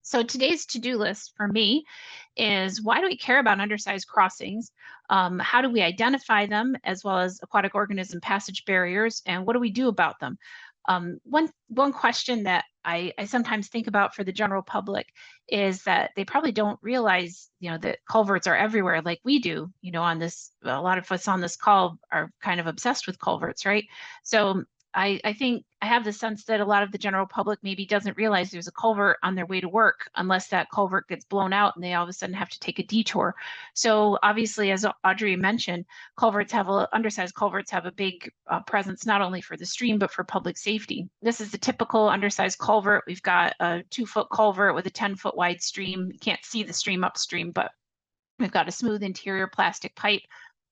So today's to-do list for me is why do we care about undersized crossings? How do we identify them, as well as aquatic organism passage barriers, and what do we do about them? One question that I sometimes think about for the general public is that they probably don't realize, that culverts are everywhere like we do. On this, a lot of us on this call are kind of obsessed with culverts, right? So I think I have the sense that a lot of the general public maybe doesn't realize there's a culvert on their way to work unless that culvert gets blown out and they all of a sudden have to take a detour. So obviously, as Audrey mentioned, undersized culverts have a big presence not only for the stream but for public safety. This is the typical undersized culvert. We've got a 2-foot culvert with a 10-foot wide stream. You can't see the stream upstream, but we've got a smooth interior plastic pipe.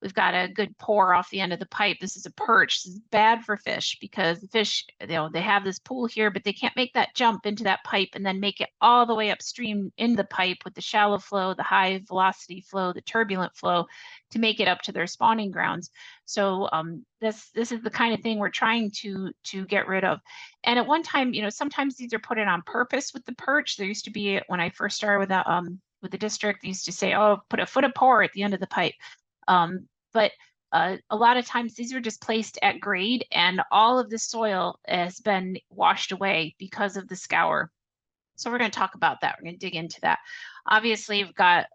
We've got a good pour off the end of the pipe. This is a perch. This is bad for fish because the fish, they have this pool here, but they can't make that jump into that pipe and then make it all the way upstream in the pipe with the shallow flow, the high velocity flow, the turbulent flow to make it up to their spawning grounds. So this is the kind of thing we're trying to get rid of. And at one time, sometimes these are put in on purpose with the perch. There used to be, when I first started with the district, they used to say, oh, put a foot of pour at the end of the pipe. But a lot of times these are just placed at grade and all of the soil has been washed away because of the scour. So we're going to talk about that. We're going to dig into that. Obviously, we've got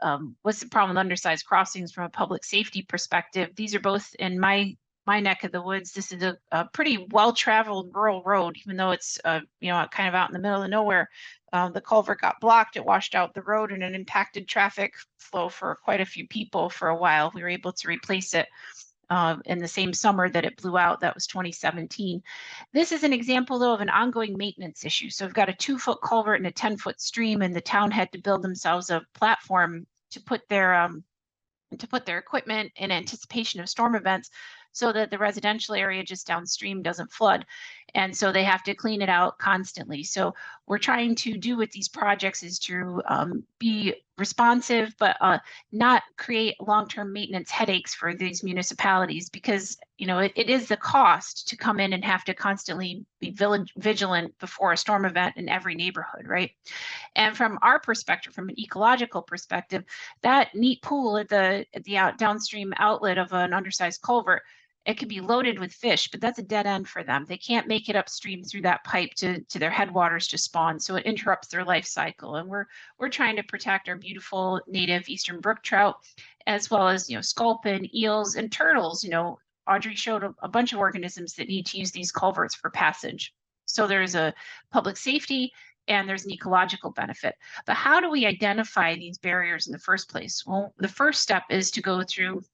what's the problem with undersized crossings from a public safety perspective. These are both in my neck of the woods. This is a pretty well-traveled rural road, even though it's kind of out in the middle of nowhere. The culvert got blocked, it washed out the road, and it impacted traffic flow for quite a few people for a while. We were able to replace it in the same summer that it blew out. That was 2017. This is an example, though, of an ongoing maintenance issue. So we've got a 2-foot culvert and a 10-foot stream, and the town had to build themselves a platform to put their equipment in anticipation of storm events so that the residential area just downstream doesn't flood. And so they have to clean it out constantly. So we're trying to do with these projects is to be responsive, but not create long-term maintenance headaches for these municipalities, because it is the cost to come in and have to constantly be vigilant before a storm event in every neighborhood, right? And from our perspective, from an ecological perspective, that neat pool at the downstream outlet of an undersized culvert, it can be loaded with fish, but that's a dead end for them. They can't make it upstream through that pipe to their headwaters to spawn, so it interrupts their life cycle. And we're trying to protect our beautiful native eastern brook trout, as well as sculpin, eels, and turtles. Audrey showed a bunch of organisms that need to use these culverts for passage. So there's a public safety and there's an ecological benefit. But how do we identify these barriers in the first place? Well, the first step is to go through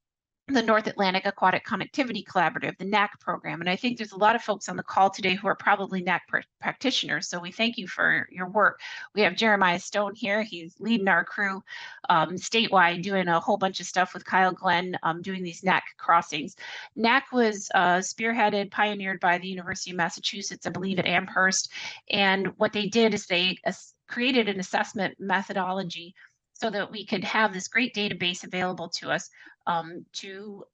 the North Atlantic Aquatic Connectivity Collaborative, the NAC program. And I think there's a lot of folks on the call today who are probably NAC practitioners. So we thank you for your work. We have Jeremiah Stone here. He's leading our crew statewide, doing a whole bunch of stuff with Kyle Glenn, doing these NAC crossings. NAC was spearheaded, pioneered by the University of Massachusetts, I believe at Amherst. And what they did is they created an assessment methodology so that we could have this great database available to us to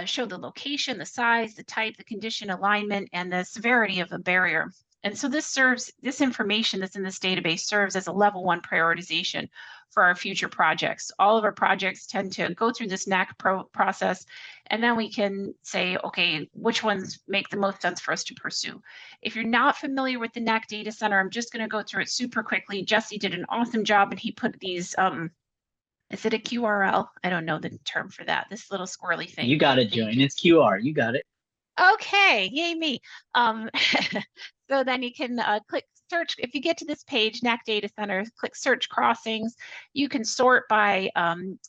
show the location, the size, the type, the condition, alignment, and the severity of a barrier. And so this information that's in this database serves as a level 1 prioritization for our future projects. All of our projects tend to go through this NAC process, and then we can say, okay, which ones make the most sense for us to pursue. If you're not familiar with the NAC data center, I'm just going to go through it super quickly. Jesse did an awesome job, and he put these, is it a QRL? I don't know the term for that. This little squirrely thing. You got it, Joanne. It's QR. You got it. Okay, yay me. So then you can click search. If you get to this page, NAC Data Center, click search crossings. You can sort by,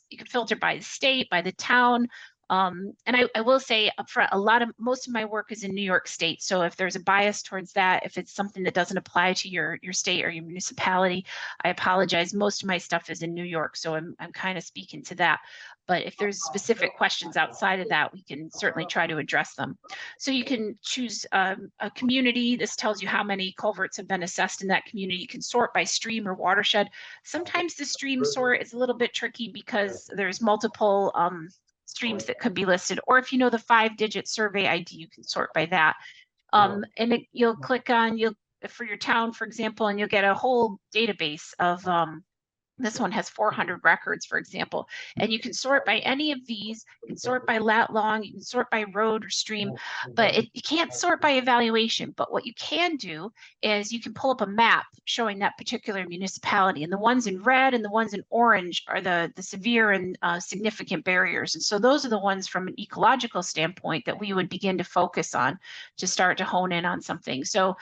you can filter by the state, by the town. And I will say upfront, most of my work is in New York State. So if there's a bias towards that, if it's something that doesn't apply to your state or your municipality, I apologize. Most of my stuff is in New York, so I'm kind of speaking to that. But if there's specific questions outside of that, we can certainly try to address them. So you can choose a community. This tells you how many culverts have been assessed in that community. You can sort by stream or watershed. Sometimes the stream sort is a little bit tricky because there's multiple streams that could be listed, or if you know the 5-digit survey ID, you can sort by that. And you'll click on, for your town, for example, and you'll get a whole database of this one has 400 records, for example, and you can sort by any of these. You can sort by lat long, you can sort by road or stream, but you can't sort by evaluation. But what you can do is you can pull up a map showing that particular municipality, and the ones in red and the ones in orange are the severe and significant barriers. And so those are the ones from an ecological standpoint that we would begin to focus on to start to hone in on something. So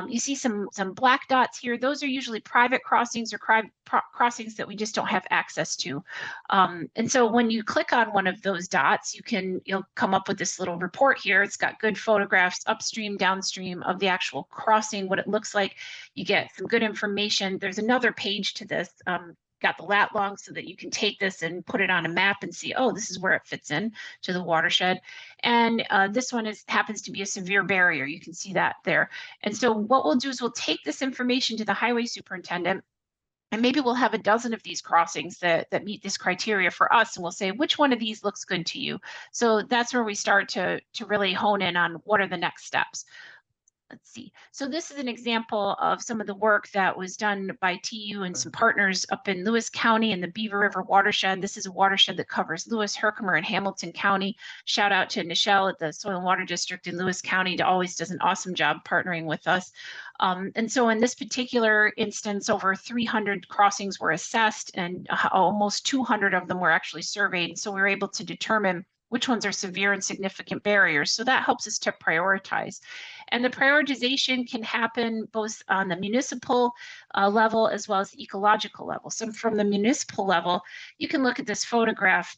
you see some black dots here. Those are usually private crossings or crossings that we just don't have access to. And so when you click on one of those dots, you'll come up with this little report here. It's got good photographs upstream, downstream of the actual crossing, what it looks like. You get some good information. There's another page to this. Got the lat long so that you can take this and put it on a map and see, oh, this is where it fits in to the watershed. And this one happens to be a severe barrier. You can see that there. And so what we'll do is we'll take this information to the highway superintendent, and maybe we'll have a dozen of these crossings that meet this criteria for us, and we'll say, which one of these looks good to you? So that's where we start to really hone in on what are the next steps. Let's see. So this is an example of some of the work that was done by TU and some partners up in Lewis County in the Beaver River watershed. This is a watershed that covers Lewis, Herkimer, and Hamilton County. Shout out to Nichelle at the Soil and Water District in Lewis County, always does an awesome job partnering with us. And so in this particular instance, over 300 crossings were assessed, and almost 200 of them were actually surveyed. So we were able to determine which ones are severe and significant barriers. So that helps us to prioritize. And the prioritization can happen both on the municipal level as well as the ecological level. So from the municipal level, you can look at this photograph.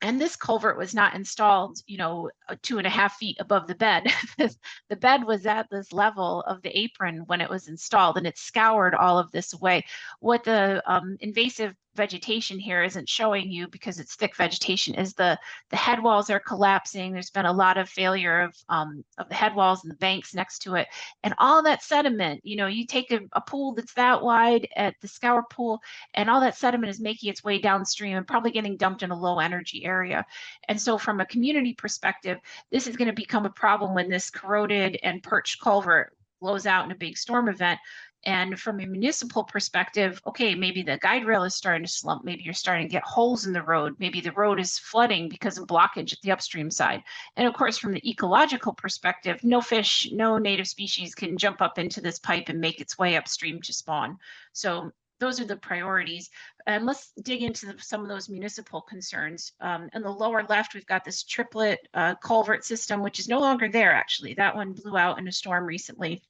And this culvert was not installed, 2.5 feet above the bed. The bed was at this level of the apron when it was installed, and it scoured all of this away. What the invasive vegetation here isn't showing you, because it's thick vegetation, is the head walls are collapsing. There's been a lot of failure of the head walls and the banks next to it, and all that sediment. You take a pool that's that wide at the scour pool, and all that sediment is making its way downstream and probably getting dumped in a low energy area. And so from a community perspective, this is going to become a problem when this corroded and perched culvert blows out in a big storm event. And from a municipal perspective, okay, maybe the guide rail is starting to slump. Maybe you're starting to get holes in the road. Maybe the road is flooding because of blockage at the upstream side. And of course, from the ecological perspective, no fish, no native species can jump up into this pipe and make its way upstream to spawn. So those are the priorities. And let's dig into some of those municipal concerns. In the lower left, we've got this triplet culvert system, which is no longer there, actually. That one blew out in a storm recently.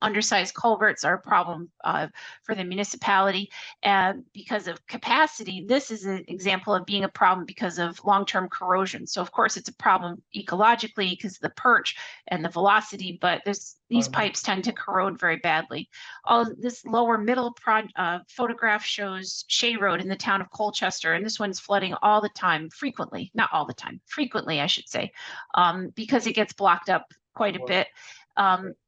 Undersized culverts are a problem for the municipality because of capacity. This is an example of being a problem because of long-term corrosion. So of course it's a problem ecologically because of the perch and the velocity, but these pipes tend to corrode very badly. This lower middle photograph shows Shea Road in the town of Colchester, and this one's flooding all the time, frequently, not all the time, frequently I should say, because it gets blocked up quite a bit.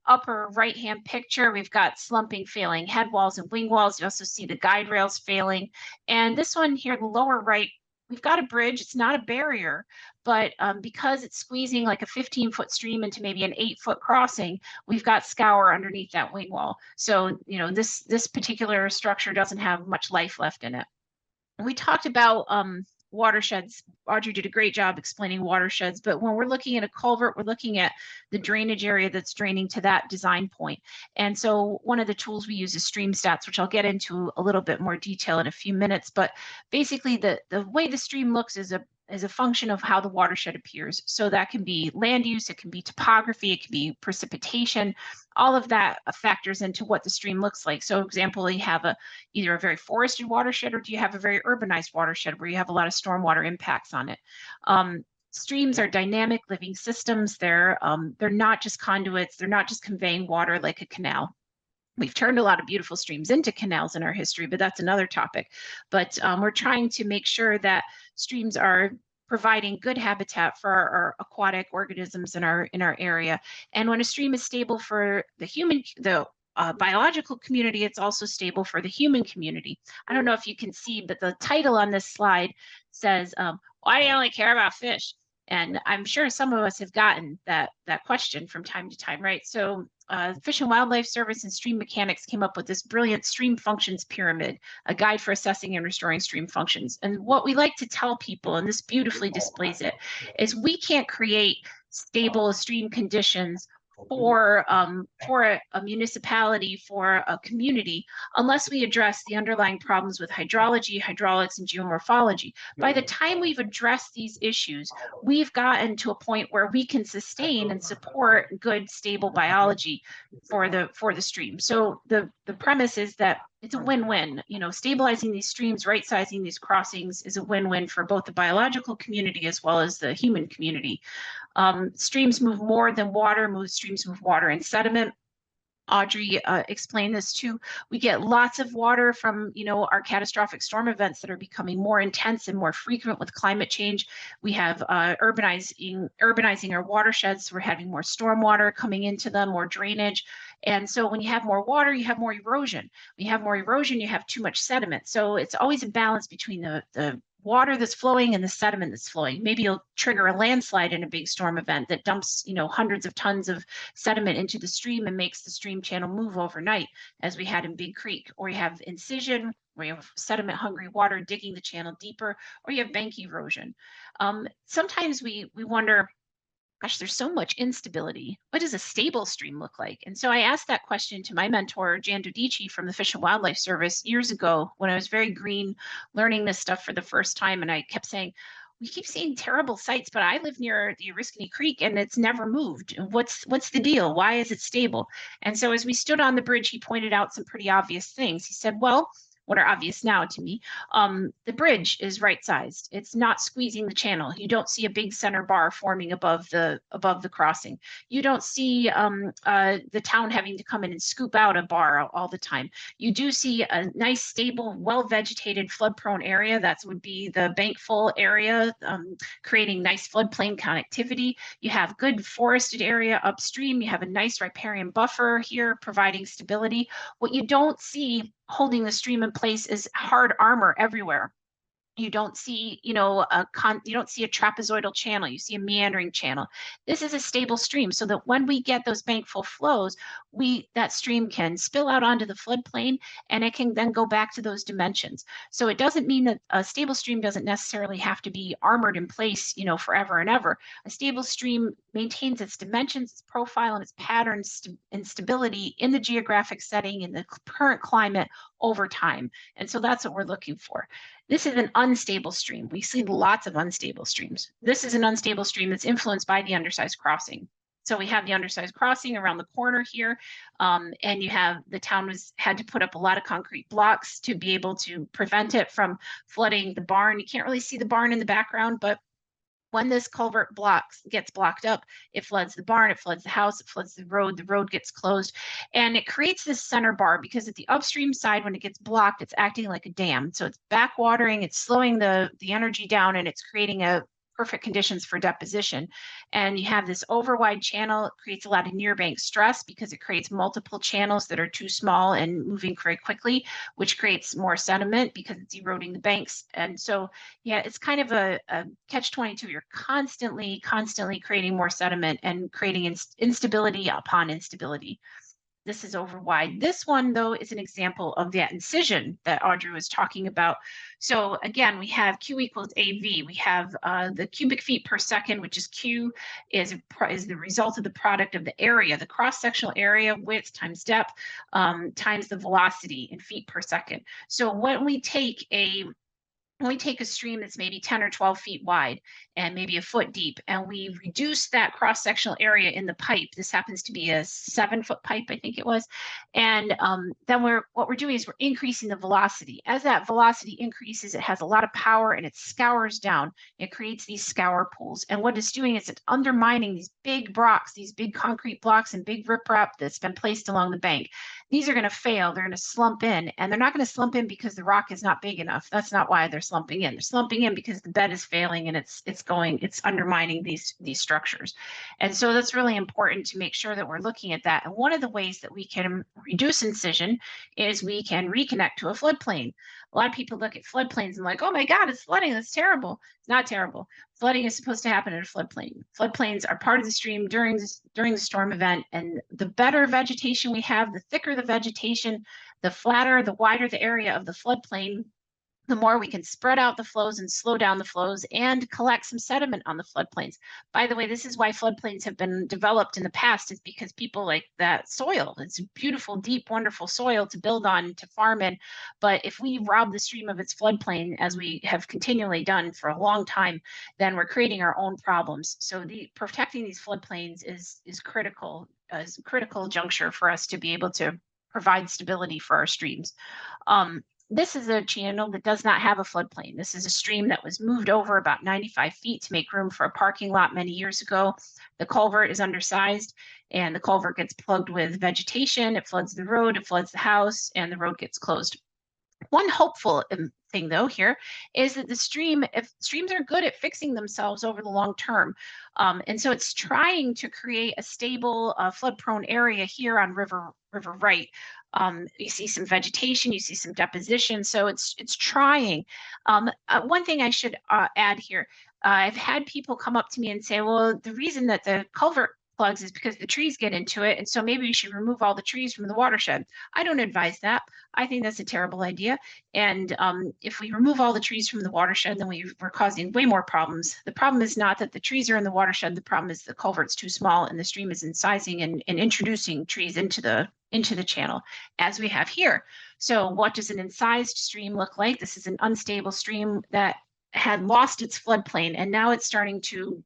Upper right-hand picture, we've got slumping, failing head walls and wing walls. You also see the guide rails failing. And this one here, the lower right, we've got a bridge. It's not a barrier, but because it's squeezing like a 15-foot stream into maybe an 8-foot crossing, we've got scour underneath that wing wall. So, this particular structure doesn't have much life left in it. We talked about watersheds. Audrey did a great job explaining watersheds, but when we're looking at a culvert, we're looking at the drainage area that's draining to that design point. And so one of the tools we use is stream stats, which I'll get into a little bit more detail in a few minutes. But basically the way the stream looks is a function of how the watershed appears. So that can be land use, it can be topography, it can be precipitation. All of that factors into what the stream looks like. So example, you have either a very forested watershed, or do you have a very urbanized watershed where you have a lot of stormwater impacts on it. Streams are dynamic living systems. They're not just conduits, they're not just conveying water like a canal. We've turned a lot of beautiful streams into canals in our history, but that's another topic. But we're trying to make sure that streams are providing good habitat for our aquatic organisms in our area. And when a stream is stable for the biological community, it's also stable for the human community. I don't know if you can see, but the title on this slide says, why do you only care about fish? And I'm sure some of us have gotten that question from time to time, right? So Fish and Wildlife Service and Stream Mechanics came up with this brilliant stream functions pyramid, a guide for assessing and restoring stream functions. And what we like to tell people, and this beautifully displays it, is we can't create stable stream conditions for a municipality, for a community, unless we address the underlying problems with hydrology, hydraulics, and geomorphology. By the time we've addressed these issues, we've gotten to a point where we can sustain and support good, stable biology for the stream. So the premise is that it's a win-win. You know, stabilizing these streams, right-sizing these crossings is a win-win for both the biological community as well as the human community. Streams move more than water, streams move water and sediment. Audrey explained this too. We get lots of water from, you know, our catastrophic storm events that are becoming more intense and more frequent with climate change. We have urbanizing our watersheds. So we're having more storm water coming into them, more drainage. And so when you have more water, you have more erosion. When you have more erosion, you have too much sediment. So it's always a balance between the water that's flowing and the sediment that's flowing. Maybe you'll trigger a landslide in a big storm event that dumps, you know, hundreds of tons of sediment into the stream and makes the stream channel move overnight, as we had in Big Creek. Or you have incision, where you have sediment hungry water digging the channel deeper, or you have bank erosion. Sometimes we wonder, gosh, there's so much instability. What does a stable stream look like? And so I asked that question to my mentor, Jan Dodici from the Fish and Wildlife Service years ago when I was very green, learning this stuff for the first time. And I kept saying, we keep seeing terrible sites, but I live near the Oriskany Creek and it's never moved. What's the deal? Why is it stable? And so as we stood on the bridge, he pointed out some pretty obvious things. He said, well, what are obvious now to me, the bridge is right-sized. It's not squeezing the channel. You don't see a big center bar forming above the crossing. You don't see the town having to come in and scoop out a bar all the time. You do see a nice, stable, well-vegetated, flood-prone area. That would be the bankful area, creating nice floodplain connectivity. You have good forested area upstream. You have a nice riparian buffer here, providing stability. What you don't see holding the stream in place is hard armor everywhere. You don't see, you know, you don't see a trapezoidal channel. You see a meandering channel. This is a stable stream, so that when we get those bankful flows, that stream can spill out onto the floodplain, and it can then go back to those dimensions. So it doesn't mean that a stable stream doesn't necessarily have to be armored in place, you know, forever and ever. A stable stream maintains its dimensions, its profile, and its patterns and stability in the geographic setting, in the current climate over time. And so that's what we're looking for. This is an unstable stream. We see lots of unstable streams. This is an unstable stream that's influenced by the undersized crossing. So we have the undersized crossing around the corner here, and you have the town had to put up a lot of concrete blocks to be able to prevent it from flooding the barn. You can't really see the barn in the background, but when this culvert gets blocked up, it floods the barn, it floods the house, it floods the road gets closed, and it creates this center bar because at the upstream side, when it gets blocked, it's acting like a dam. So it's backwatering, it's slowing the energy down, and it's creating perfect conditions for deposition. And you have this overwide channel. It creates a lot of near bank stress because it creates multiple channels that are too small and moving very quickly, which creates more sediment because it's eroding the banks. And so, yeah, it's kind of a catch-22. You're constantly creating more sediment and creating instability upon instability. This is over wide. This one, though, is an example of that incision that Audrey was talking about. So again, we have Q equals AV. We have the cubic feet per second, which is Q is the result of the product of the area, the cross-sectional area, width times depth, times the velocity in feet per second. So when we take a stream that's maybe 10 or 12 feet wide and maybe a foot deep, and we reduce that cross-sectional area in the pipe. This happens to be a 7-foot pipe, I think it was. And then what we're doing is we're increasing the velocity. As that velocity increases, it has a lot of power and it scours down. It creates these scour pools. And what it's doing is it's undermining these big blocks, these big concrete blocks and big riprap that's been placed along the bank. these are going to fail. They're going to slump in, and they're not going to slump in because the rock is not big enough. That's not why they're slumping in. They're slumping in because the bed is failing and it's undermining these structures. And so that's really important to make sure that we're looking at that. And one of the ways that we can reduce incision is we can reconnect to a floodplain. A lot of people look at floodplains and like, oh my God, it's flooding. That's terrible. It's not terrible. Flooding is supposed to happen in a floodplain. Floodplains are part of the stream during the storm event, and the better vegetation we have, the thicker the vegetation, the flatter, the wider the area of the floodplain, the more we can spread out the flows and slow down the flows and collect some sediment on the floodplains. By the way, this is why floodplains have been developed in the past, is because people like that soil. It's beautiful, deep, wonderful soil to build on, to farm in. But if we rob the stream of its floodplain, as we have continually done for a long time, then we're creating our own problems. So protecting these floodplains is critical, as a critical juncture for us to be able to provide stability for our streams. This is a channel that does not have a floodplain. This is a stream that was moved over about 95 feet to make room for a parking lot many years ago. The culvert is undersized, and the culvert gets plugged with vegetation. It floods the road, it floods the house, and the road gets closed. One hopeful thing, though, here is that if streams are good at fixing themselves over the long term, and so it's trying to create a stable, flood-prone area here on River Right. You see some vegetation, you see some deposition, so it's trying. One thing I should add here, I've had people come up to me and say, well, the reason that the culvert plugs is because the trees get into it, and so maybe we should remove all the trees from the watershed. I don't advise that. I think that's a terrible idea. And if we remove all the trees from the watershed, then we're causing way more problems. The problem is not that the trees are in the watershed. The problem is the culvert's too small and the stream is incising and introducing trees into the channel, as we have here. So what does an incised stream look like? This is an unstable stream that had lost its floodplain, and now it's starting to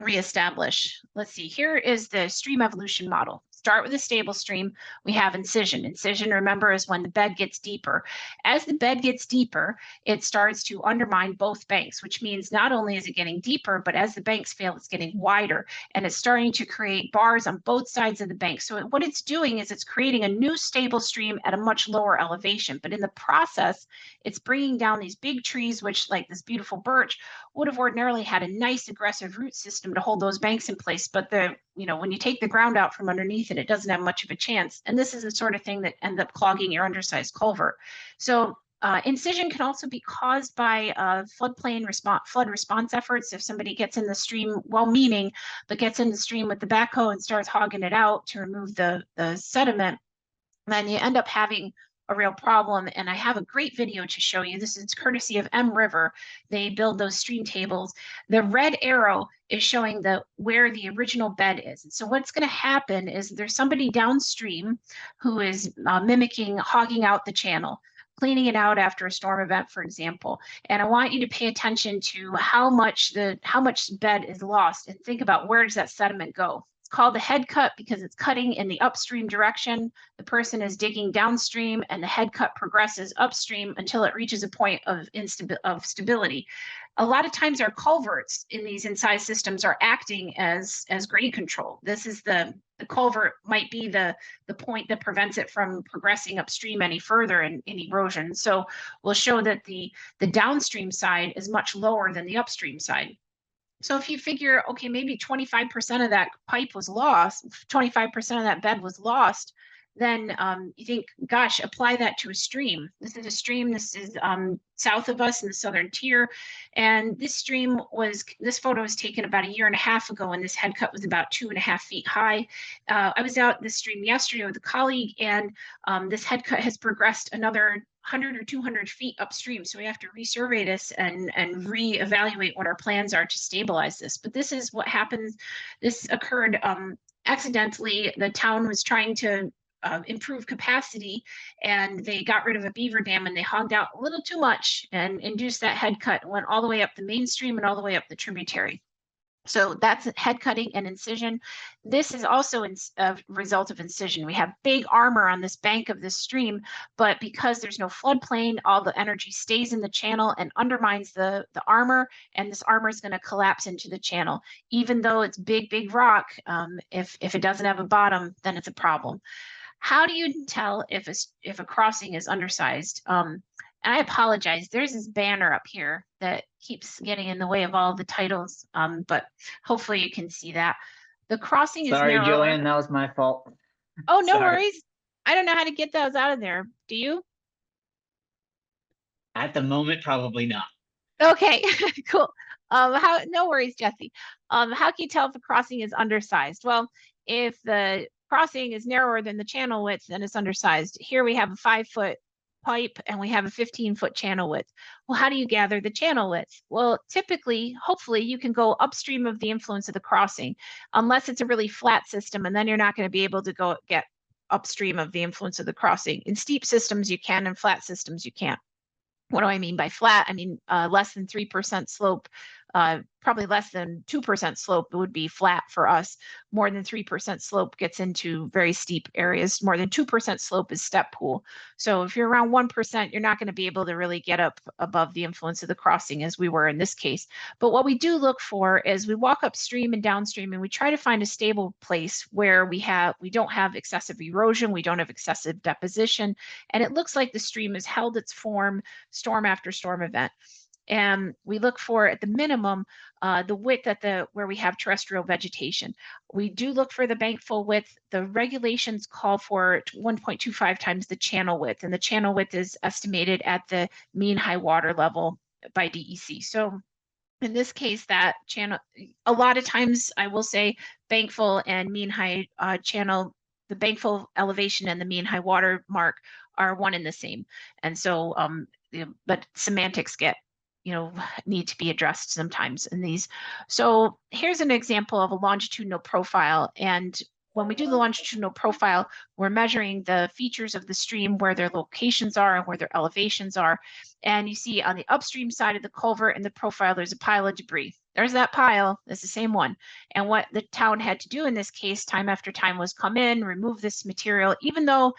reestablish. Let's see, here is the stream evolution model. Start with a stable stream. We have incision. Incision, remember, is when the bed gets deeper. As the bed gets deeper, it starts to undermine both banks, which means not only is it getting deeper, but as the banks fail, it's getting wider, and it's starting to create bars on both sides of the bank. So what it's doing is it's creating a new stable stream at a much lower elevation. But in the process, it's bringing down these big trees, which, like this beautiful birch, would have ordinarily had a nice aggressive root system to hold those banks in place. But when you take the ground out from underneath it, it doesn't have much of a chance. And this is the sort of thing that ends up clogging your undersized culvert. So incision can also be caused by flood response efforts. If somebody gets in the stream, well-meaning, but gets in the stream with the backhoe and starts hogging it out to remove the sediment, then you end up having a real problem. And I have a great video to show you. This is courtesy of M River. They build those stream tables. The red arrow is showing where the original bed is. And so what's going to happen is there's somebody downstream who is mimicking hogging out the channel, cleaning it out after a storm event, for example. And I want you to pay attention to how much bed is lost, and think about, where does that sediment go? It's called the head cut because it's cutting in the upstream direction. The person is digging downstream, and the head cut progresses upstream until it reaches a point of stability. A lot of times our culverts in these incised systems are acting as grade control. This is the culvert might be the point that prevents it from progressing upstream any further in erosion. So we'll show that the downstream side is much lower than the upstream side. So if you figure, okay, maybe 25% of that pipe was lost, 25% of that bed was lost, then you think, gosh, apply that to a stream. This is a stream. This is south of us in the southern tier. And this photo was taken about a year and a half ago, and this head cut was about 2.5 feet high. I was out this stream yesterday with a colleague, and this head cut has progressed another 100 or 200 feet upstream. So we have to resurvey this and reevaluate what our plans are to stabilize this. But this is what happens. This occurred accidentally. The town was trying to improve capacity, and they got rid of a beaver dam, and they hogged out a little too much and induced that head cut, went all the way up the main stream and all the way up the tributary. So that's head cutting and incision. This is also a result of incision. We have big armor on this bank of this stream, but because there's no floodplain, all the energy stays in the channel and undermines the armor, and this armor is going to collapse into the channel. Even though it's big rock, if it doesn't have a bottom, then it's a problem. How do you tell if a crossing is undersized? And I apologize. There's this banner up here that keeps getting in the way of all the titles, but hopefully you can see that. The crossing is Sorry, narrower. Joanne, that was my fault. Oh, no Sorry. worries. I don't know how to get those out of there. Do you? At the moment, probably not. Okay, cool. No worries, Jesse. How can you tell if a crossing is undersized? Well, if the crossing is narrower than the channel width, then it's undersized. Here we have a 5-foot pipe and we have a 15-foot channel width. Well, how do you gather the channel width? Well, typically, hopefully, you can go upstream of the influence of the crossing, unless it's a really flat system, and then you're not going to be able to go get upstream of the influence of the crossing. In steep systems, you can, in flat systems, you can't. What do I mean by flat? I mean less than 3% slope, probably less than 2% slope would be flat for us. More than 3% slope gets into very steep areas. More than 2% slope is step pool. So if you're around 1%, you're not going to be able to really get up above the influence of the crossing as we were in this case. But what we do look for is we walk upstream and downstream and we try to find a stable place where we don't have excessive erosion, we don't have excessive deposition, and it looks like the stream has held its form storm after storm event. And we look for, at the minimum, the width where we have terrestrial vegetation. We do look for the bank full width. The regulations call for 1.25 times the channel width, and the channel width is estimated at the mean high water level by DEC. So in this case, that channel, a lot of times I will say bank full and mean high channel, the bank full elevation and the mean high water mark are one and the same. And so, but semantics need to be addressed sometimes in these. So here's an example of a longitudinal profile. And when we do the longitudinal profile, we're measuring the features of the stream, where their locations are and where their elevations are. And you see on the upstream side of the culvert in the profile, there's a pile of debris. There's that pile, it's the same one. And what the town had to do in this case, time after time, was come in, remove this material, even though,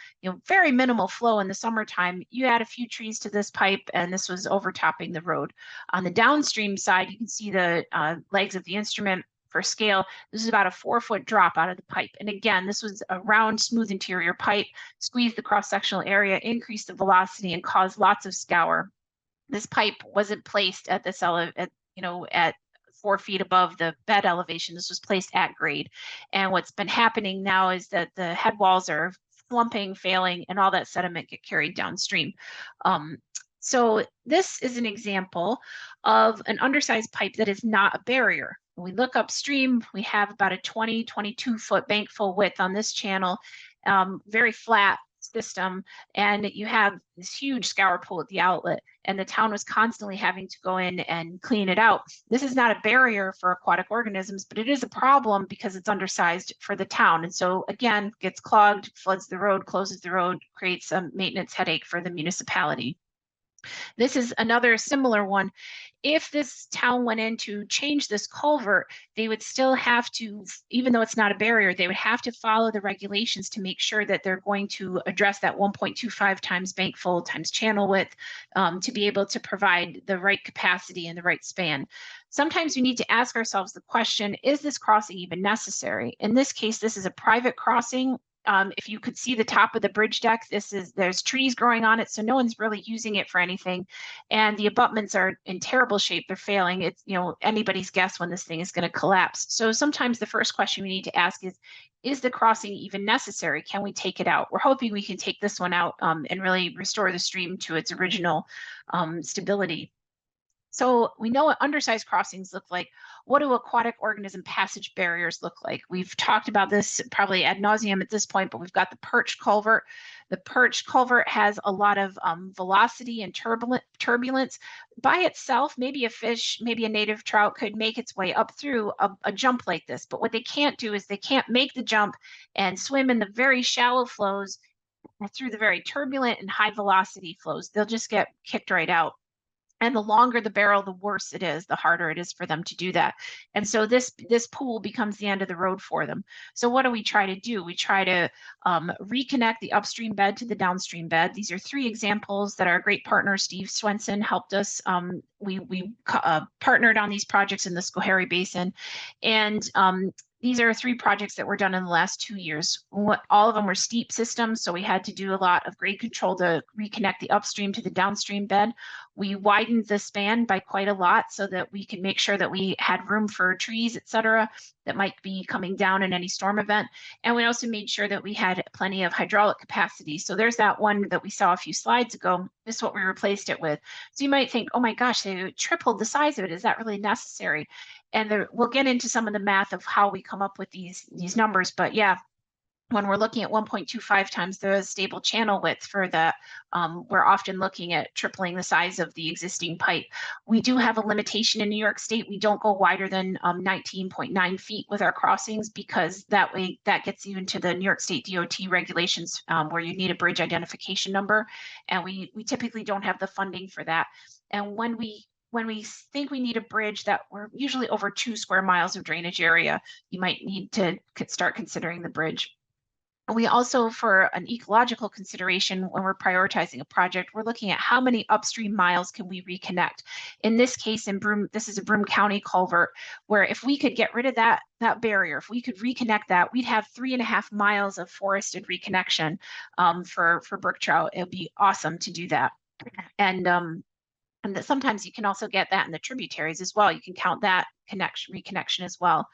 very minimal flow in the summertime. You add a few trees to this pipe and this was overtopping the road. On the downstream side, you can see the legs of the instrument. For scale, this is about a 4-foot drop out of the pipe. And again, this was a round, smooth interior pipe, squeezed the cross-sectional area, increased the velocity, and caused lots of scour. This pipe wasn't placed at this at 4 feet above the bed elevation. This was placed at grade. And what's been happening now is that the head walls are slumping, failing, and all that sediment get carried downstream. So this is an example of an undersized pipe that is not a barrier. When we look upstream, we have about a 22-foot bank full width on this channel, very flat system, and you have this huge scour pool at the outlet, and the town was constantly having to go in and clean it out. This is not a barrier for aquatic organisms, but it is a problem because it's undersized for the town. And so again, gets clogged, floods the road, closes the road, creates a maintenance headache for the municipality. This is another similar one. If this town went in to change this culvert, they would still have to, even though it's not a barrier, they would have to follow the regulations to make sure that they're going to address that 1.25 times bank full times channel width to be able to provide the right capacity and the right span. Sometimes we need to ask ourselves the question, is this crossing even necessary? In this case, this is a private crossing. If you could see the top of the bridge deck, there's trees growing on it, so no one's really using it for anything. And the abutments are in terrible shape, they're failing. It's anybody's guess when this thing is going to collapse. So sometimes the first question we need to ask is the crossing even necessary? Can we take it out? We're hoping we can take this one out and really restore the stream to its original stability. So we know what undersized crossings look like. What do aquatic organism passage barriers look like? We've talked about this probably ad nauseum at this point, but we've got the perch culvert. The perch culvert has a lot of velocity and turbulence. By itself, maybe a fish, maybe a native trout could make its way up through a jump like this. But what they can't do is they can't make the jump and swim in the very shallow flows through the very turbulent and high velocity flows. They'll just get kicked right out. And the longer the barrel, the worse it is, the harder it is for them to do that. And so this pool becomes the end of the road for them. So what do we try to do? We try to reconnect the upstream bed to the downstream bed. These are 3 examples that our great partner, Steve Swenson, helped us. We partnered on these projects in the Schoharie Basin. And These are 3 projects that were done in the last 2 years. All of them were steep systems, so we had to do a lot of grade control to reconnect the upstream to the downstream bed. We widened the span by quite a lot so that we can make sure that we had room for trees, et cetera, that might be coming down in any storm event. And we also made sure that we had plenty of hydraulic capacity. So there's that one that we saw a few slides ago. This is what we replaced it with. So you might think, oh my gosh, they tripled the size of it. Is that really necessary? And we'll get into some of the math of how we come up with these numbers. But yeah, when we're looking at 1.25 times the stable channel width for the, we're often looking at tripling the size of the existing pipe. We do have a limitation in New York State. We don't go wider than 19.9 feet with our crossings, because that way that gets you into the New York State DOT regulations, where you need a bridge identification number. And we typically don't have the funding for that. And when we think we need a bridge that we're usually over 2 square miles of drainage area, you might need to start considering the bridge. We also, for an ecological consideration, when we're prioritizing a project, we're looking at how many upstream miles can we reconnect. In this case, in Broome, this is a Broome County culvert, where if we could get rid of that barrier, if we could reconnect that, we'd have 3.5 miles of forested reconnection for brook trout. It would be awesome to do that. And that sometimes you can also get that in the tributaries as well. You can count that reconnection as well.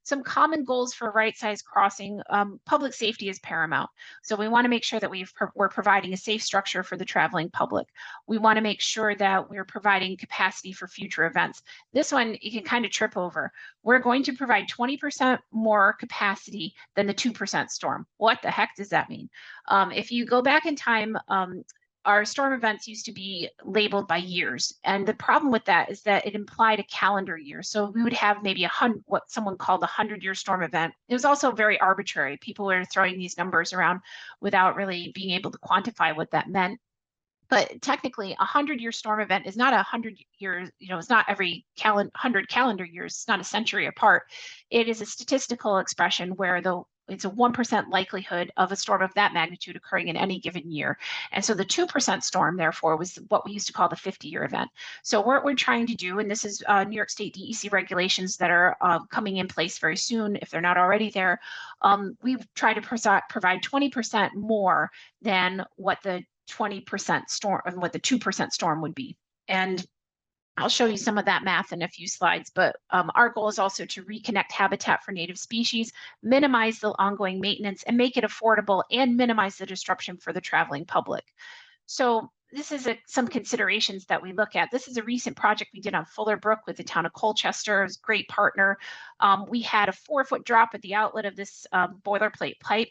Some common goals for right-size crossing: public safety is paramount. So we want to make sure that we're providing a safe structure for the traveling public. We want to make sure that we're providing capacity for future events. This one you can kind of trip over. We're going to provide 20% more capacity than the 2% storm. What the heck does that mean? If you go back in time, our storm events used to be labeled by years. And the problem with that is that it implied a calendar year. So we would have maybe what someone called a 100-year storm event. It was also very arbitrary. People were throwing these numbers around without really being able to quantify what that meant. But technically, a 100-year storm event is not 100 years, it's not every 100 calendar years, it's not a century apart. It is a statistical expression where it's a 1% likelihood of a storm of that magnitude occurring in any given year. And so the 2% storm, therefore, was what we used to call the 50-year event. So what we're trying to do, and this is New York State DEC regulations that are coming in place very soon, if they're not already there, we've tried to provide 20% more than what the 20% storm, what the 2% storm would be. And I'll show you some of that math in a few slides, but our goal is also to reconnect habitat for native species, minimize the ongoing maintenance, and make it affordable, and minimize the disruption for the traveling public. So this is some considerations that we look at. This is a recent project we did on Fuller Brook with the town of Colchester. It was a great partner. We had a 4-foot drop at the outlet of this boilerplate pipe.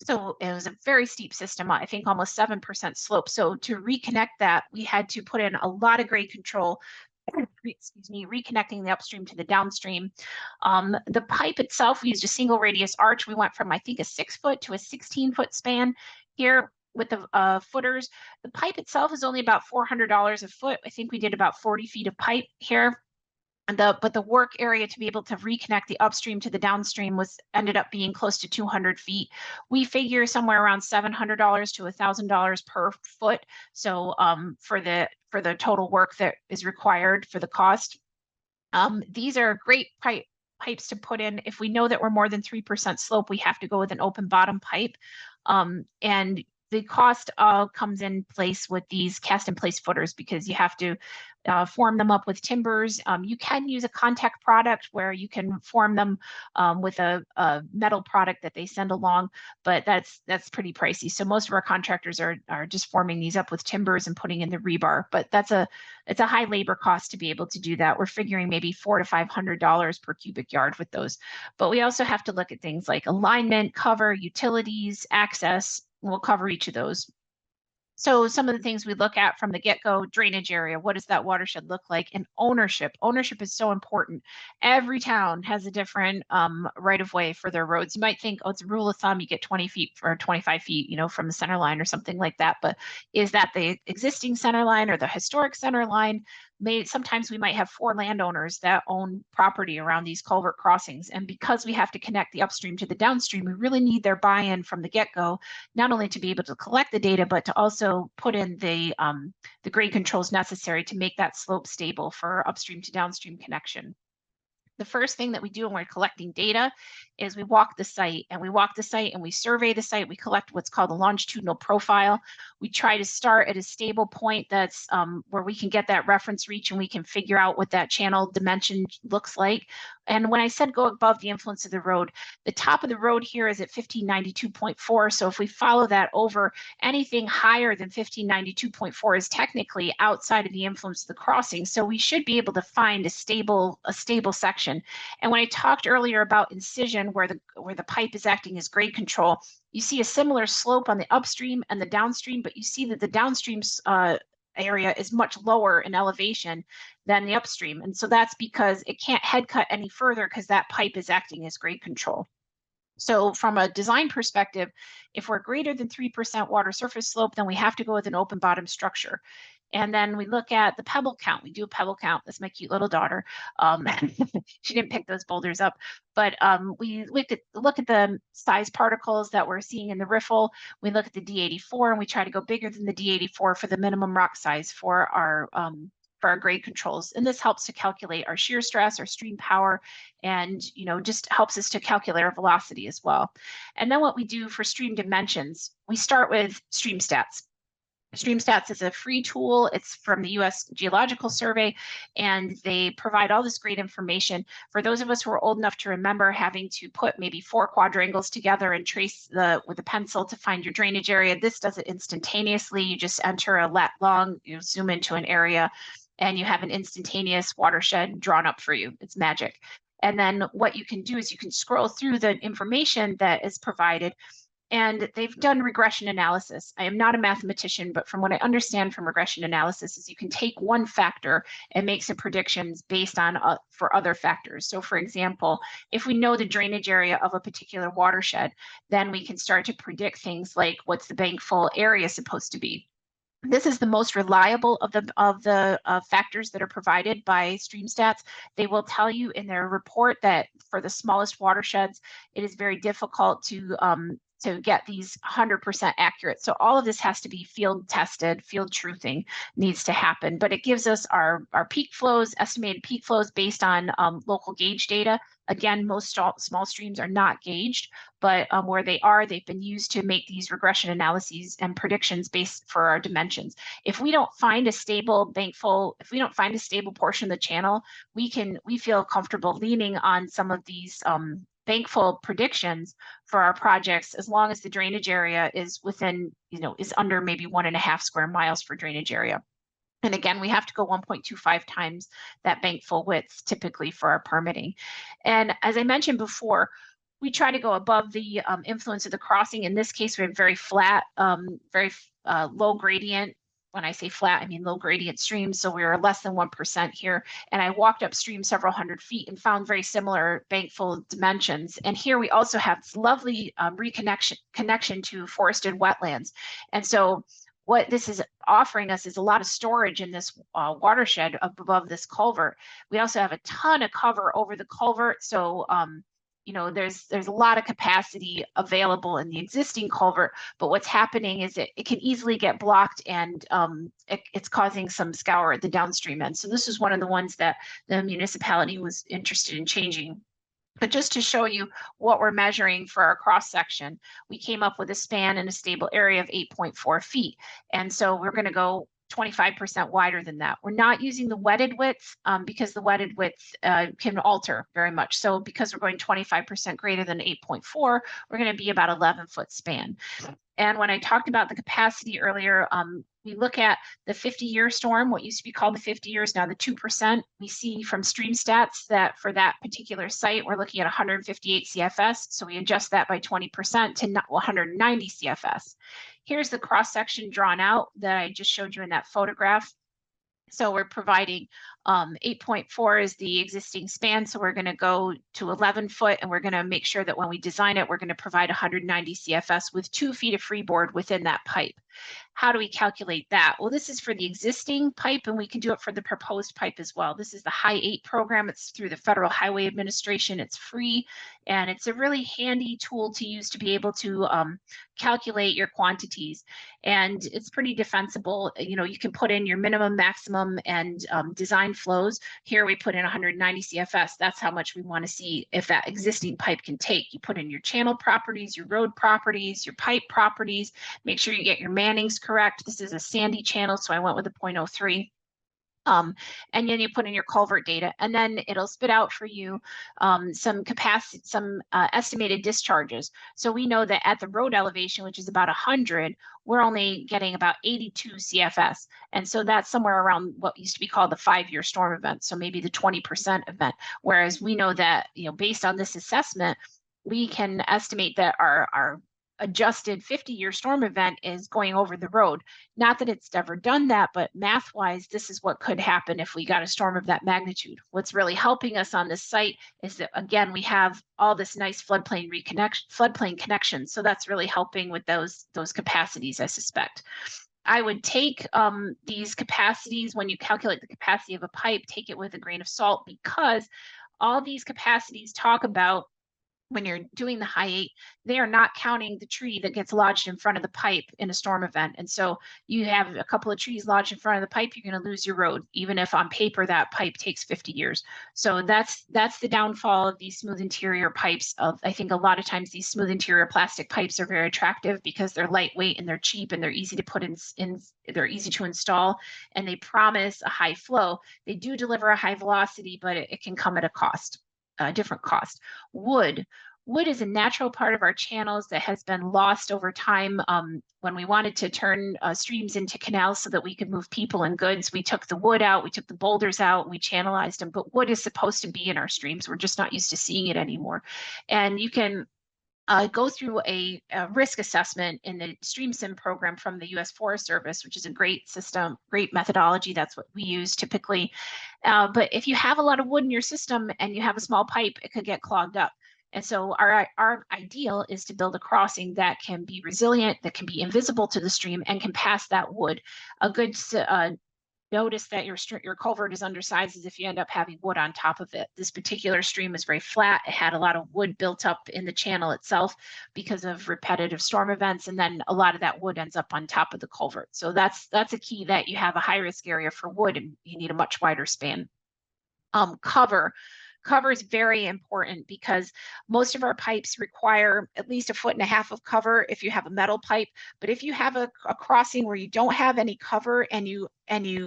So it was a very steep system, I think almost 7% slope. So to reconnect that, we had to put in a lot of grade control, reconnecting the upstream to the downstream. The pipe itself, we used a single radius arch. We went from, I think, a 6-foot to a 16-foot span here with the footers. The pipe itself is only about $400 a foot. I think we did about 40 feet of pipe here. But the work area to be able to reconnect the upstream to the downstream ended up being close to 200 feet. We figure somewhere around $700 to $1,000 per foot. So for the total work that is required for the cost. These are great pipes to put in. If we know that we're more than 3% slope, we have to go with an open bottom pipe. And the cost comes in place with these cast in place footers, because you have to form them up with timbers. You can use a contact product where you can form them with a metal product that they send along, but that's pretty pricey. So most of our contractors are just forming these up with timbers and putting in the rebar, but it's a high labor cost to be able to do that. We're figuring maybe $400 to $500 per cubic yard with those. But we also have to look at things like alignment, cover, utilities, access. We'll cover each of those. So some of the things we look at from the get-go: drainage area. What does that watershed look like? And ownership. Ownership is so important. Every town has a different right-of-way for their roads. You might think, oh, it's a rule of thumb, you get 20 feet or 25 feet, from the center line or something like that. But is that the existing center line or the historic center line? Sometimes we might have 4 landowners that own property around these culvert crossings. And because we have to connect the upstream to the downstream, we really need their buy-in from the get-go, not only to be able to collect the data, but to also put in the grade controls necessary to make that slope stable for upstream to downstream connection. The first thing that we do when we're collecting data is we walk the site, and we survey the site. We collect what's called a longitudinal profile. We try to start at a stable point that's where we can get that reference reach and we can figure out what that channel dimension looks like. And when I said go above the influence of the road, the top of the road here is at 1592.4. So if we follow that over, anything higher than 1592.4 is technically outside of the influence of the crossing. So we should be able to find a stable section. And when I talked earlier about incision, where the pipe is acting as grade control, you see a similar slope on the upstream and the downstream, but you see that the downstream area is much lower in elevation than the upstream. And so that's because it can't head cut any further because that pipe is acting as grade control. So from a design perspective, if we're greater than 3% water surface slope, then we have to go with an open bottom structure. And then we look at the pebble count. We do a pebble count. That's my cute little daughter. She didn't pick those boulders up, but we look at the size particles that we're seeing in the riffle. We look at the D84, and we try to go bigger than the D84 for the minimum rock size for our grade controls. And this helps to calculate our shear stress, our stream power, and just helps us to calculate our velocity as well. And then what we do for stream dimensions, we start with stream stats. Stream Stats is a free tool. It's from the U.S. Geological Survey, and they provide all this great information. For those of us who are old enough to remember having to put maybe 4 quadrangles together and trace with a pencil to find your drainage area, this does it instantaneously. You just enter a lat long, zoom into an area, and you have an instantaneous watershed drawn up for you. It's magic. And then what you can do is you can scroll through the information that is provided, and they've done regression analysis. I am not a mathematician, but from what I understand from regression analysis is you can take one factor and make some predictions based on for other factors. So for example, if we know the drainage area of a particular watershed, then we can start to predict things like what's the bank full area supposed to be. This is the most reliable of the factors that are provided by StreamStats. They will tell you in their report that for the smallest watersheds, it is very difficult to get these 100% accurate. So all of this has to be field tested, field truthing needs to happen, but it gives us our peak flows, estimated peak flows based on local gauge data. Again, most small streams are not gauged, but where they are, they've been used to make these regression analyses and predictions based for our dimensions. If we don't find a stable bankful, if we don't find a stable portion of the channel, we feel comfortable leaning on some of these bankful predictions for our projects, as long as the drainage area is within, is under maybe 1.5 square miles for drainage area. And again, we have to go 1.25 times that bankful width typically for our permitting. And as I mentioned before, we try to go above the influence of the crossing. In this case, we have very flat, very low gradient. When I say flat, I mean low gradient streams. So we were less than 1% here. And I walked upstream several hundred feet and found very similar bankful dimensions. And here we also have this lovely connection to forested wetlands. And so what this is offering us is a lot of storage in this watershed above this culvert. We also have a ton of cover over the culvert. So there's a lot of capacity available in the existing culvert, but what's happening is it can easily get blocked, and it's causing some scour at the downstream end. So this is one of the ones that the municipality was interested in changing. But just to show you what we're measuring for our cross section, we came up with a span in a stable area of 8.4 feet. And so we're going to go 25% wider than that. We're not using the wetted width because the wetted width can alter very much. So because we're going 25% greater than 8.4, we're going to be about 11-foot span. And when I talked about the capacity earlier, we look at the 50-year storm, what used to be called the 50 years, now the 2%. We see from stream stats that for that particular site, we're looking at 158 CFS. So we adjust that by 20% to 190 CFS. Here's the cross section drawn out that I just showed you in that photograph. So we're providing 8.4 is the existing span. So we're going to go to 11 foot, and we're going to make sure that when we design it, we're going to provide 190 CFS with 2 feet of freeboard within that pipe. How do we calculate that? Well, this is for the existing pipe, and we can do it for the proposed pipe as well. This is the High 8 program. It's through the Federal Highway Administration. It's free, and it's a really handy tool to use to be able to calculate your quantities. And it's pretty defensible. You know, you can put in your minimum, maximum, and design flows. Here we put in 190 CFS. That's how much we want to see if that existing pipe can take. You put in your channel properties, your road properties, your pipe properties. Make sure you get your mannings correct. This is a sandy channel, so I went with a 0.03. And then you put in your culvert data, and then it'll spit out for you some capacity, some estimated discharges. So we know that at the road elevation, which is about 100, we're only getting about 82 CFS. And so that's somewhere around what used to be called the 5-year storm event. So maybe the 20% event. Whereas we know that, you know, based on this assessment, we can estimate that our adjusted 50-year storm event is going over the road. Not that it's ever done that, but math-wise, this is what could happen if we got a storm of that magnitude. What's really helping us on this site is that, again, we have all this nice floodplain connection. So that's really helping with those capacities, I suspect. I would take these capacities, when you calculate the capacity of a pipe, take it with a grain of salt, because all these capacities talk about, when you're doing the High 8, they are not counting the tree that gets lodged in front of the pipe in a storm event. And so you have a couple of trees lodged in front of the pipe, you're going to lose your road, even if on paper that pipe takes 50 years. So that's the downfall of these smooth interior pipes. I think a lot of times these smooth interior plastic pipes are very attractive because they're lightweight and they're cheap and they're easy to put in they're easy to install, and they promise a high flow. They do deliver a high velocity, but it can come at a cost. Different cost. Wood is a natural part of our channels that has been lost over time. When we wanted to turn streams into canals so that we could move people and goods, we took the wood out, we took the boulders out, we channelized them, but wood is supposed to be in our streams. We're just not used to seeing it anymore. And you can go through a risk assessment in the StreamSim program from the U.S. Forest Service, which is a great system, great methodology. That's what we use typically. But if you have a lot of wood in your system and you have a small pipe, it could get clogged up. And so our ideal is to build a crossing that can be resilient, that can be invisible to the stream, and can pass that wood. A good notice that your culvert is undersized is if you end up having wood on top of it. This particular stream is very flat. It had a lot of wood built up in the channel itself because of repetitive storm events, and then a lot of that wood ends up on top of the culvert. So that's a key, that you have a high risk area for wood and you need a much wider span. Cover is very important because most of our pipes require at least 1.5 feet of cover if you have a metal pipe. But if you have a crossing where you don't have any cover and you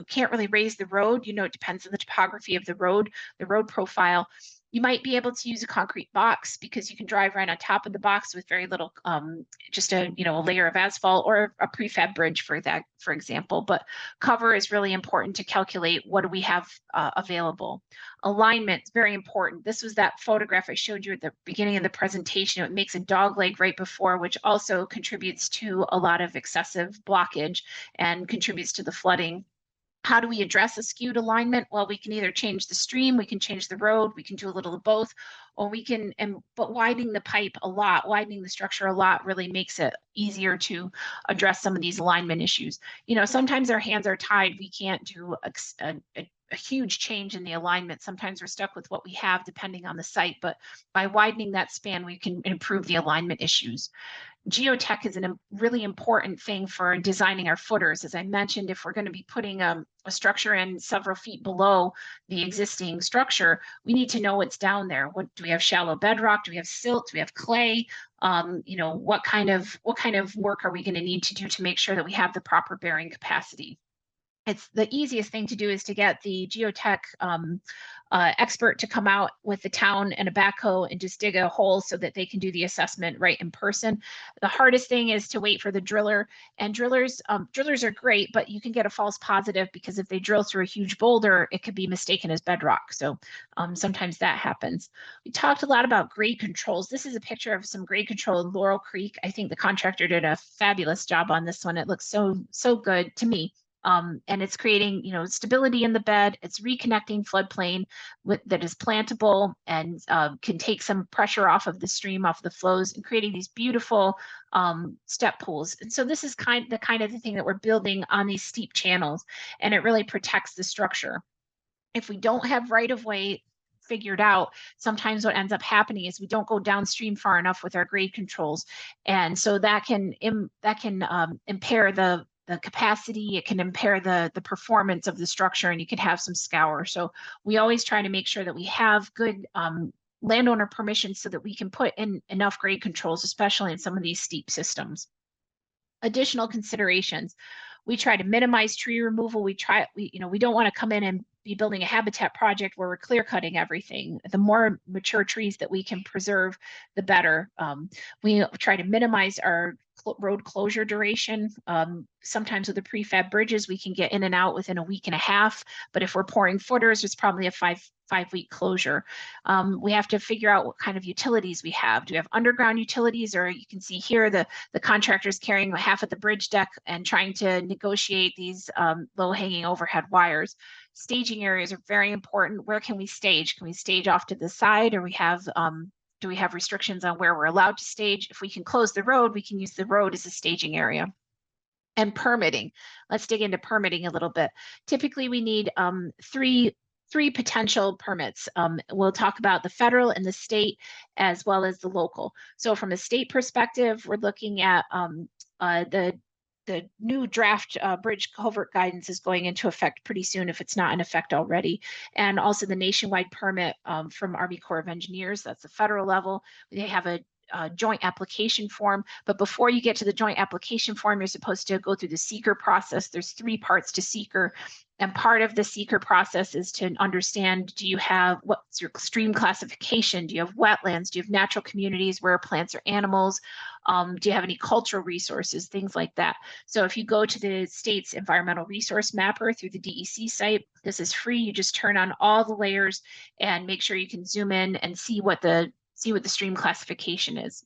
can't really raise the road, you know, it depends on the topography of the road profile. You might be able to use a concrete box because you can drive right on top of the box with very little, just a layer of asphalt, or a prefab bridge for that, for example. But cover is really important to calculate what do we have available. Alignment is very important. This was that photograph I showed you at the beginning of the presentation. It makes a dog leg right before, which also contributes to a lot of excessive blockage and contributes to the flooding. How do we address a skewed alignment? Well, we can either change the stream, we can change the road, we can do a little of both, or we can, but widening the pipe a lot, widening the structure a lot really makes it easier to address some of these alignment issues. You know, sometimes our hands are tied. We can't do a huge change in the alignment. Sometimes we're stuck with what we have depending on the site, but by widening that span, we can improve the alignment issues. Geotech is a really important thing for designing our footers. As I mentioned, if we're going to be putting a structure in several feet below the existing structure, we need to know what's down there. What do we have? Shallow bedrock? Do we have silt? Do we have clay? What kind of work are we going to need to do to make sure that we have the proper bearing capacity? It's the easiest thing to do is to get the geotech expert to come out with the town and a backhoe and just dig a hole so that they can do the assessment right in person. The hardest thing is to wait for the driller, and drillers are great, but you can get a false positive because if they drill through a huge boulder, it could be mistaken as bedrock. So sometimes that happens. We talked a lot about grade controls. This is a picture of some grade control in Laurel Creek. I think the contractor did a fabulous job on this one. It looks so good to me. And it's creating, stability in the bed. It's reconnecting floodplain that is plantable and can take some pressure off of the stream, off the flows, and creating these beautiful step pools. And so this is the kind of thing that we're building on these steep channels, and it really protects the structure. If we don't have right of way figured out, sometimes what ends up happening is we don't go downstream far enough with our grade controls, and so that can impair the capacity. It can impair the performance of the structure, and you can have some scour. So we always try to make sure that we have good landowner permission so that we can put in enough grade controls, especially in some of these steep systems. Additional considerations: we try to minimize tree removal. We don't want to come in and be building a habitat project where we're clear cutting everything. The more mature trees that we can preserve, the better. We try to minimize our road closure duration. Sometimes with the prefab bridges, we can get in and out within a week and a half, but if we're pouring footers, it's probably a five-week closure. We have to figure out what kind of utilities we have. Do we have underground utilities, or you can see here the contractors carrying half of the bridge deck and trying to negotiate these low-hanging overhead wires. Staging areas are very important. Where can we stage? Can we stage off to the side, or do we have restrictions on where we're allowed to stage? If we can close the road, we can use the road as a staging area. And permitting. Let's dig into permitting a little bit. Typically, we need three potential permits. We'll talk about the federal and the state, as well as the local. So from a state perspective, we're looking at the new draft bridge culvert guidance is going into effect pretty soon, if it's not in effect already. And also the nationwide permit from Army Corps of Engineers, that's the federal level. They have a joint application form, but before you get to the joint application form, you're supposed to go through the seeker process. There's 3 parts to seeker, and part of the seeker process is to understand, what's your stream classification? Do you have wetlands? Do you have natural communities where plants or animals? Do you have any cultural resources? Things like that. So if you go to the state's environmental resource mapper through the DEC site, this is free. You just turn on all the layers and make sure you can zoom in and see what the stream classification is.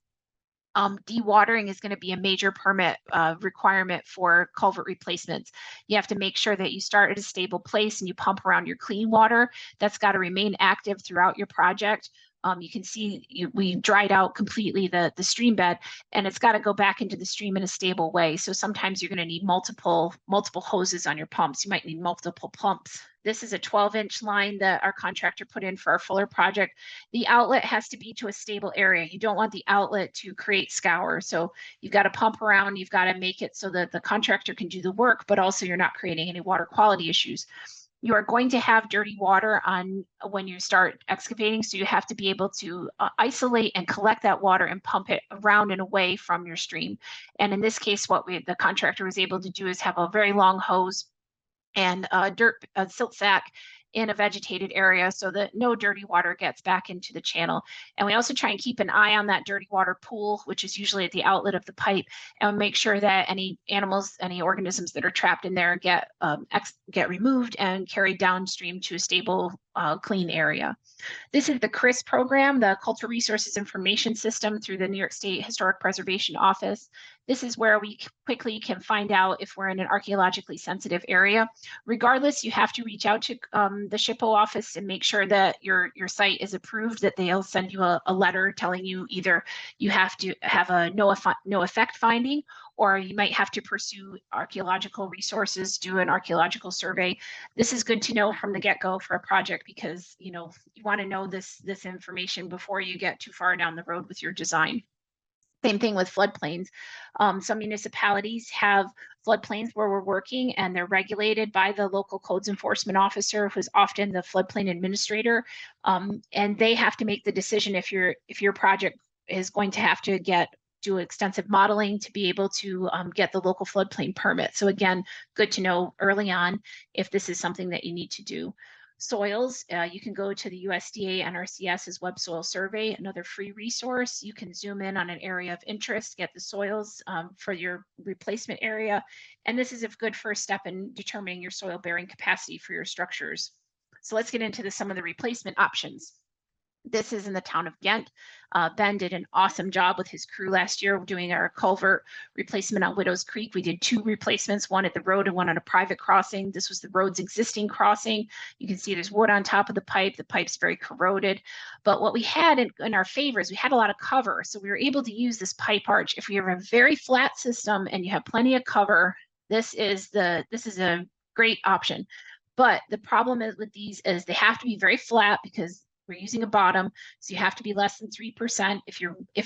Dewatering is going to be a major permit requirement for culvert replacements. You have to make sure that you start at a stable place and you pump around your clean water. That's got to remain active throughout your project. You can see we dried out completely the stream bed, and it's got to go back into the stream in a stable way. So sometimes you're going to need multiple hoses on your pumps. You might need multiple pumps. This is a 12-inch line that our contractor put in for our Fuller project. The outlet has to be to a stable area. You don't want the outlet to create scour. So you've got to pump around. You've got to make it so that the contractor can do the work, but also you're not creating any water quality issues. You are going to have dirty water on when you start excavating, so you have to be able to isolate and collect that water and pump it around and away from your stream. And in this case, what the contractor was able to do is have a very long hose and a silt sack in a vegetated area so that no dirty water gets back into the channel. And we also try and keep an eye on that dirty water pool, which is usually at the outlet of the pipe, and make sure that any animals, any organisms that are trapped in there get removed and carried downstream to a stable, clean area. This is the CRIS program, the Cultural Resources Information System, through the New York State Historic Preservation Office. This is where we quickly can find out if we're in an archaeologically sensitive area. Regardless, you have to reach out to the SHPO office and make sure that your site is approved, that they'll send you a letter telling you either you have to have a no effect finding, or you might have to pursue archaeological resources, do an archaeological survey. This is good to know from the get-go for a project, because you want to know this information before you get too far down the road with your design. Same thing with floodplains. Some municipalities have floodplains where we're working, and they're regulated by the local codes enforcement officer, who's often the floodplain administrator, and they have to make the decision if your project is going to have to do extensive modeling to be able to get the local floodplain permit. So again, good to know early on if this is something that you need to do. Soils, you can go to the USDA NRCS's Web Soil Survey, another free resource. You can zoom in on an area of interest, get the soils for your replacement area. And this is a good first step in determining your soil bearing capacity for your structures. So let's get into some of the replacement options. This is in the town of Ghent. Ben did an awesome job with his crew last year doing our culvert replacement on Widows Creek. We did 2 replacements, one at the road and one on a private crossing. This was the road's existing crossing. You can see there's wood on top of the pipe. The pipe's very corroded. But what we had in our favor is we had a lot of cover. So we were able to use this pipe arch. If you have a very flat system and you have plenty of cover, this is a great option. But the problem is with these is they have to be very flat because we're using a bottom, so you have to be less than 3%. If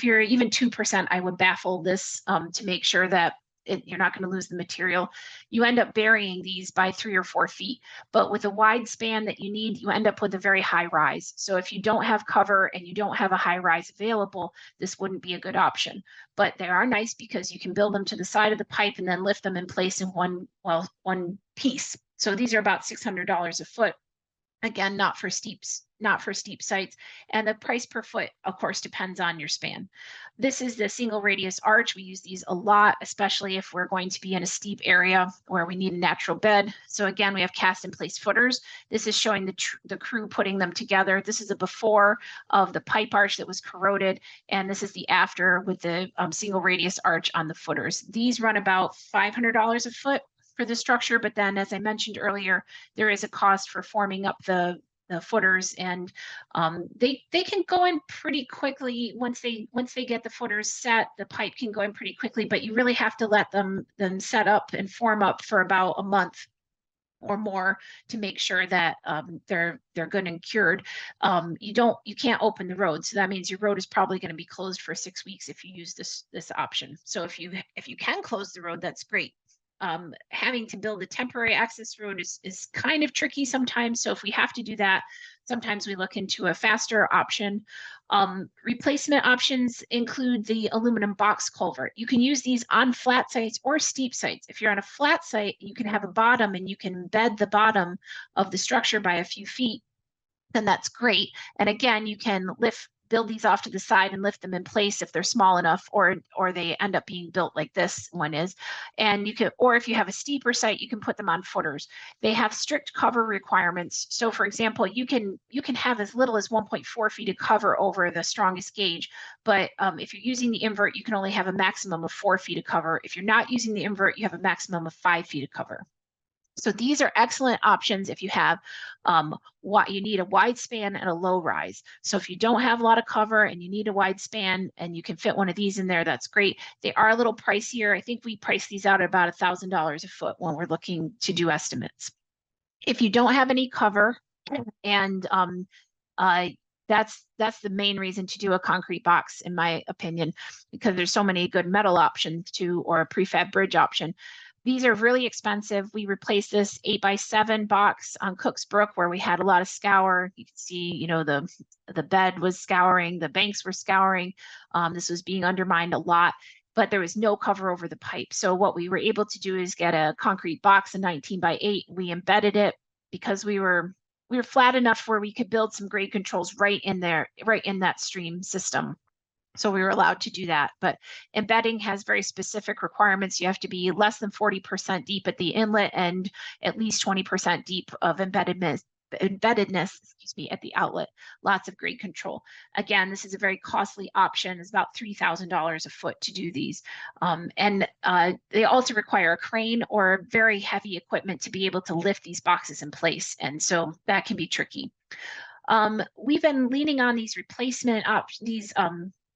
you're even 2%, I would baffle this to make sure that you're not going to lose the material. You end up burying these by 3 or 4 feet, but with a wide span that you need, you end up with a very high rise. So if you don't have cover and you don't have a high rise available, this wouldn't be a good option. But they are nice because you can build them to the side of the pipe and then lift them in place in one piece. So these are about $600 a foot. Again, not for steep sites. And the price per foot, of course, depends on your span. This is the single radius arch. We use these a lot, especially if we're going to be in a steep area where we need a natural bed. So again, we have cast in place footers. This is showing the crew putting them together. This is a before of the pipe arch that was corroded. And this is the after with the single radius arch on the footers. These run about $500 a foot for the structure, but then as I mentioned earlier, there is a cost for forming up the footers, and they can go in pretty quickly once they get the footers set. The pipe can go in pretty quickly, but you really have to let them set up and form up for about a month or more to make sure that they're good and cured. You can't open the road, so that means your road is probably going to be closed for 6 weeks if you use this option. So if you can close the road, that's great. Having to build a temporary access road is kind of tricky sometimes. So if we have to do that, sometimes we look into a faster option. Replacement options include the aluminum box culvert. You can use these on flat sites or steep sites. If you're on a flat site, you can have a bottom and you can bed the bottom of the structure by a few feet, then that's great. And again, you can build these off to the side and lift them in place if they're small enough, or they end up being built like this one is. And you can, or if you have a steeper site, you can put them on footers. They have strict cover requirements. So for example, you can have as little as 1.4 feet of cover over the strongest gauge, but if you're using the invert, you can only have a maximum of 4 feet of cover. If you're not using the invert, you have a maximum of 5 feet of cover. So these are excellent options if you have what you need, a wide span and a low rise. So if you don't have a lot of cover and you need a wide span and you can fit one of these in there, that's great. They are a little pricier. I think we price these out at about $1,000 a foot when we're looking to do estimates. If you don't have any cover, and that's the main reason to do a concrete box, in my opinion, because there's so many good metal options too, or a prefab bridge option. These are really expensive. We replaced this 8x7 box on Cooks Brook where we had a lot of scour. You can see, the bed was scouring, the banks were scouring. This was being undermined a lot, but there was no cover over the pipe. So what we were able to do is get a concrete box, a 19x8. We embedded it because we were flat enough where we could build some grade controls right in there, right in that stream system. So we were allowed to do that, but embedding has very specific requirements. You have to be less than 40% deep at the inlet and at least 20% deep of embeddedness, at the outlet. Lots of grade control. Again, this is a very costly option. It's about $3,000 a foot to do these. And they also require a crane or very heavy equipment to be able to lift these boxes in place. And so that can be tricky. We've been leaning on these replacement options,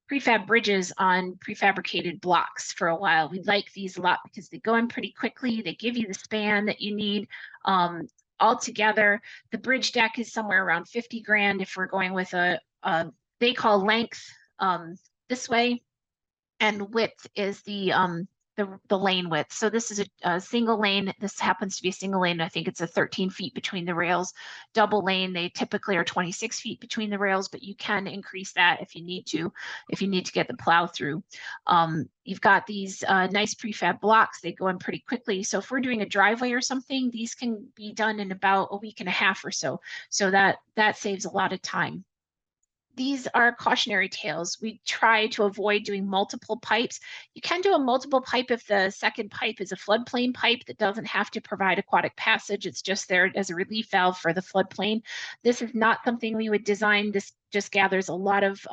prefab bridges on prefabricated blocks for a while. We like these a lot because they go in pretty quickly. They give you the span that you need. Altogether, the bridge deck is somewhere around 50 grand if we're going with they call length this way, and width is the lane width. So this is a single lane. This happens to be a single lane. I think it's a 13 feet between the rails. Double lane, they typically are 26 feet between the rails, but you can increase that if you need to get the plow through. You've got these nice prefab blocks. They go in pretty quickly. So if we're doing a driveway or something, these can be done in about a week and a half or so. So that saves a lot of time. These are cautionary tales. We try to avoid doing multiple pipes. You can do a multiple pipe if the second pipe is a floodplain pipe that doesn't have to provide aquatic passage. It's just there as a relief valve for the floodplain. This is not something we would design. This just gathers a lot of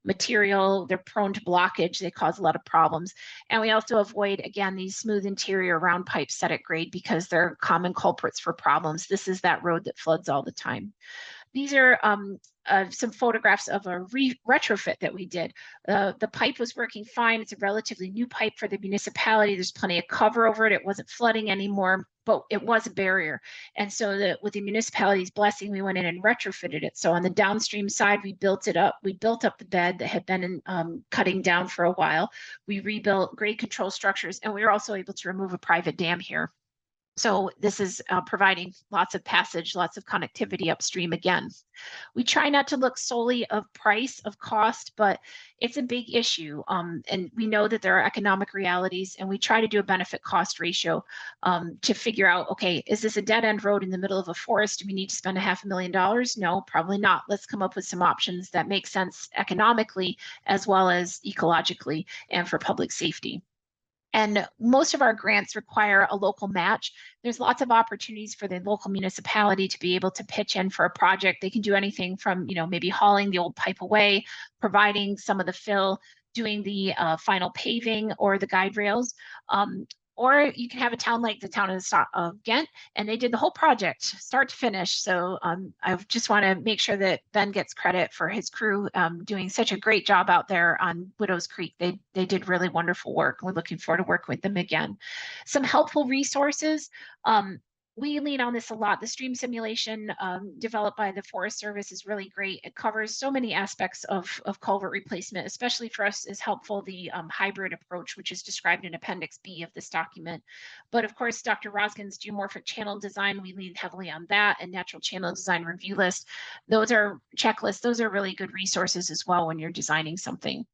material. They're prone to blockage. They cause a lot of problems. And we also avoid, again, these smooth interior round pipes set at grade because they're common culprits for problems. This is that road that floods all the time. These are some photographs of a retrofit that we did. The pipe was working fine. It's a relatively new pipe for the municipality. There's plenty of cover over it. It wasn't flooding anymore, but it was a barrier. And so with the municipality's blessing, we went in and retrofitted it. So on the downstream side, we built it up. We built up the bed that had been cutting down for a while. We rebuilt grade control structures, and we were also able to remove a private dam here. So this is providing lots of passage, lots of connectivity upstream again. We try not to look solely of price, of cost, but it's a big issue. And we know that there are economic realities, and we try to do a benefit cost ratio to figure out, okay, is this a dead end road in the middle of a forest? Do we need to spend $500,000? No, probably not. Let's come up with some options that make sense economically as well as ecologically and for public safety. And most of our grants require a local match. There's lots of opportunities for the local municipality to be able to pitch in for a project. They can do anything from, maybe hauling the old pipe away, providing some of the fill, doing the final paving or the guide rails. Or you can have a town like the town of Ghent, and they did the whole project start to finish. So I just want to make sure that Ben gets credit for his crew doing such a great job out there on Widows Creek. They did really wonderful work. We're looking forward to work with them again. Some helpful resources. We lean on this a lot. The stream simulation developed by the Forest Service is really great. It covers so many aspects of culvert replacement. Especially for us is helpful the hybrid approach, which is described in Appendix B of this document. But of course, Dr. Roskin's geomorphic channel design, we lean heavily on that, and natural channel design review list. Those are checklists. Those are really good resources as well when you're designing something.